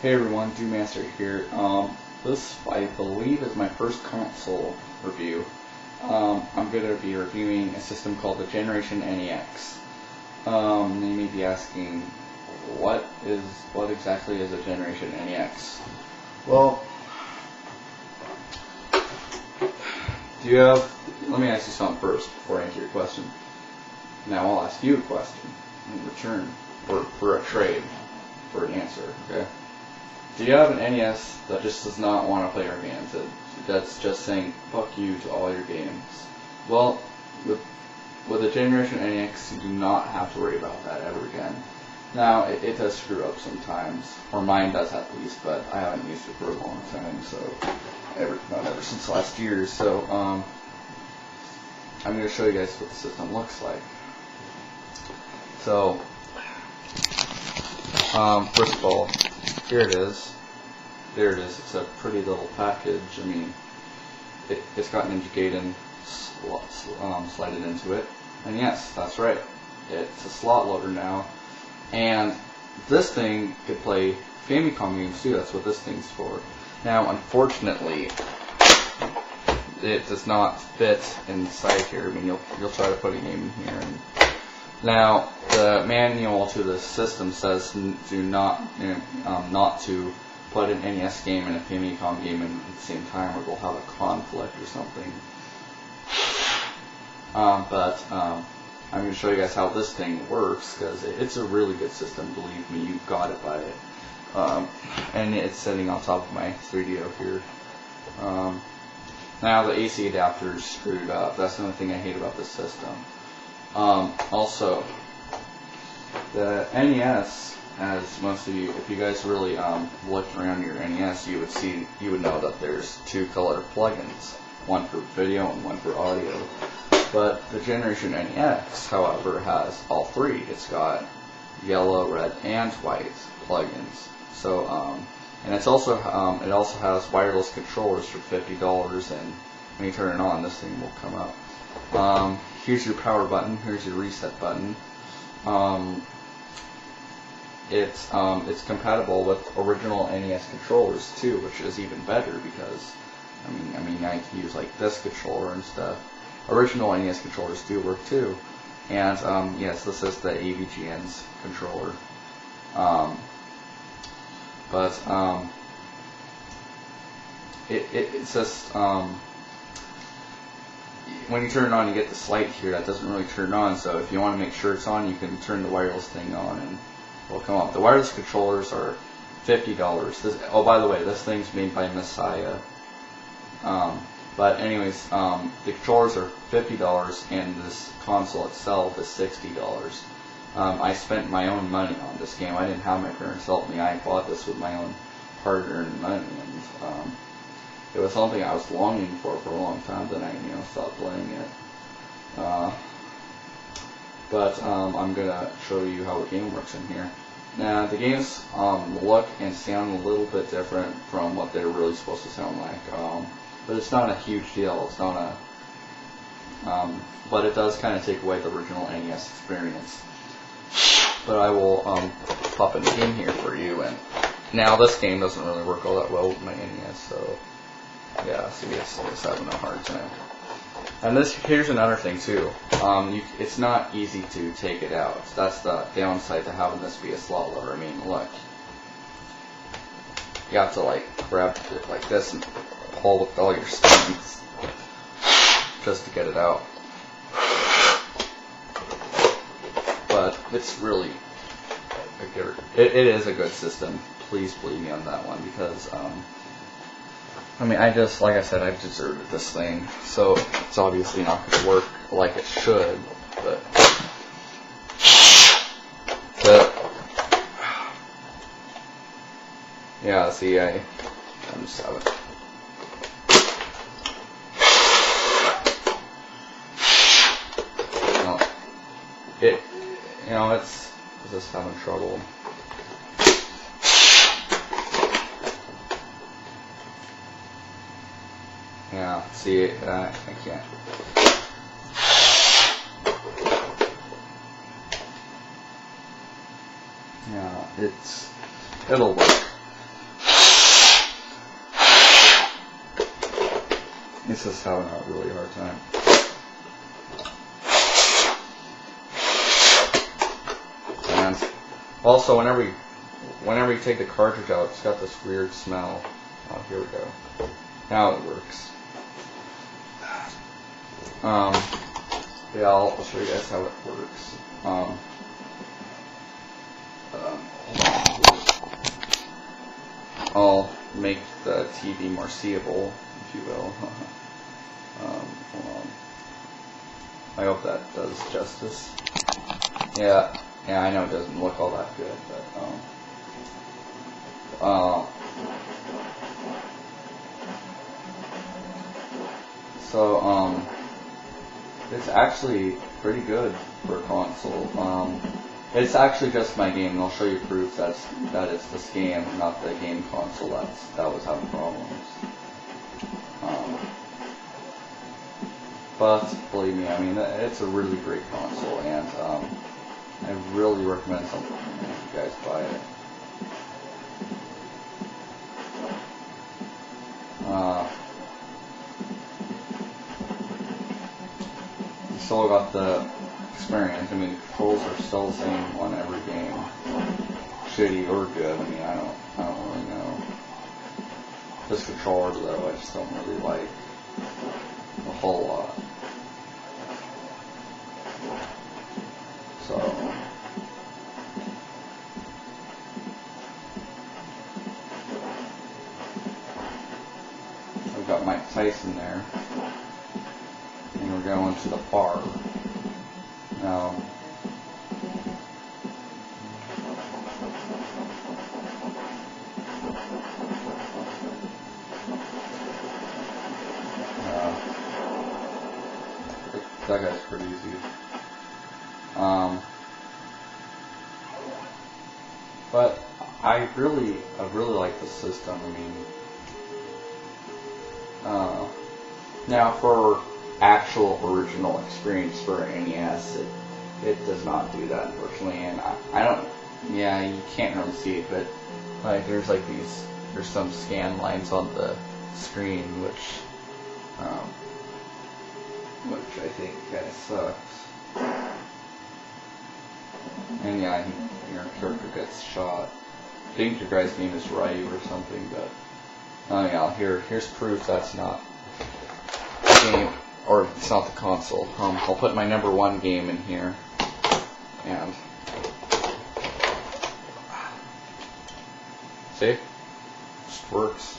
Hey everyone, Doommaster here. This, I believe, is my first console review. I'm going to be reviewing a system called the Generation NEX. They may be asking, what exactly is a Generation NEX? Well, let me ask you something first before I answer your question. Now I'll ask you a question in return for a trade, for an answer, okay? Do you have an NES that just does not want to play your games? That's just saying fuck you to all your games? Well, with the Generation NEX, you do not have to worry about that ever again. Now, it does screw up sometimes, or mine does at least, but I haven't used it for a long time, so not ever since last year. So I'm going to show you guys what the system looks like. So, first of all, here it is. There it is. It's a pretty little package. I mean, it's got Ninja Gaiden slided into it. And yes, that's right. It's a slot loader now. And this thing could play Famicom games too. That's what this thing's for. Now, unfortunately, it does not fit inside here. I mean, you'll try to put a game in here. Now, the manual to the system says do not to put an NES game and a Famicom game in at the same time, or they'll have a conflict or something. But I'm going to show you guys how this thing works, because it's a really good system. Believe me, you've got to buy it. And it's sitting on top of my 3DO here. Now the AC adapter is screwed up. That's the only thing I hate about this system. Also, the NES, as most of you, if you guys really looked around your NES, you would know that there's two color plugins, one for video and one for audio. But the Generation NEX, however, has all three. It's got yellow, red, and white plugins. So, and it also has wireless controllers for $50, and when you turn it on, this thing will come up. Here's your power button. Here's your reset button. It's compatible with original NES controllers too, which is even better because I mean I can use like this controller and stuff. Original NES controllers do work too, and yes, this is the AVGN's controller. It's just when you turn it on, you get this light here that doesn't really turn on. So if you want to make sure it's on, you can turn the wireless thing on and it'll come up. The wireless controllers are $50. Oh, by the way, this thing's made by Messiah. But anyways, the controllers are $50 and this console itself is $60. I spent my own money on this game. I didn't have my parents help me. I bought this with my own hard-earned money, and it was something I was longing for a long time. Then I stopped playing it. But I'm gonna show you how the game works in here. Now the games look and sound a little bit different from what they're really supposed to sound like. But it's not a huge deal. It's not but it does kind of take away the original NES experience. But I will pop in the game here for you. And now this game doesn't really work all that well with my NES, so yeah, see, it's having a hard time. And here's another thing too. It's not easy to take it out. That's the downside to having this be a slot loader. I mean, look, you have to like grab it like this and pull with all your strength just to get it out. But it's really it is a good system. Please believe me on that one, because I mean, like I said, I've deserted this thing, so it's obviously not going to work like it should, but yeah, see, I'm just having it's just having trouble. Yeah, see, I can't. Yeah, it'll work. It's just having a really hard time. And also, whenever you take the cartridge out, it's got this weird smell. Oh, here we go. Now it works. Yeah, I'll show you guys how it works. I'll make the TV more seeable, if you will. Hold on. I hope that does justice. Yeah, I know it doesn't look all that good, but so it's actually pretty good for a console. It's actually just my game, and I'll show you proof that it's this game, not the game console that was having problems. But believe me, I mean, it's a really great console, and I really recommend something if you guys buy it. You still got the experience. I mean, the controls are still the same on every game, shitty or good. I mean, I don't really know. This controller though, I just don't really like a whole lot. So I've got Mike Tyson there, and we're going to the bar. Now, that guy's pretty easy. But I really like the system. I mean, now for actual original experience for NES, it does not do that, unfortunately, and I don't. Yeah, you can't really see it, but like there's some scan lines on the screen, which I think kind of sucks. And yeah, your character gets shot. I think your guy's name is Ryu or something, but yeah, here's proof that's not the game, or it's not the console. I'll put my number 1 game in here, and see, just works.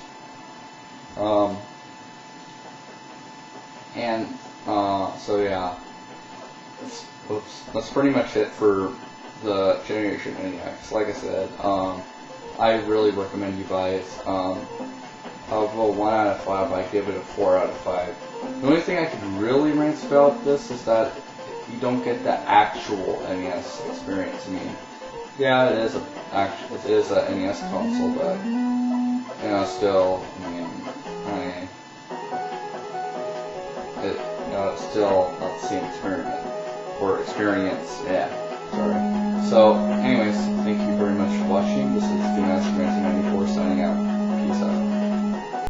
So yeah, that's pretty much it for the Generation NEX. Like I said, I really recommend you buy it. Out of a 1 out of 5, I give it a 4 out of 5. The only thing I can really rant about this is that you don't get the actual NES experience. I mean, yeah, it is a NES console, but still, it's still not the same experience. Yeah, sorry. So, anyways, thank you very much for watching. This is Doommaster1994 signing out. Peace out.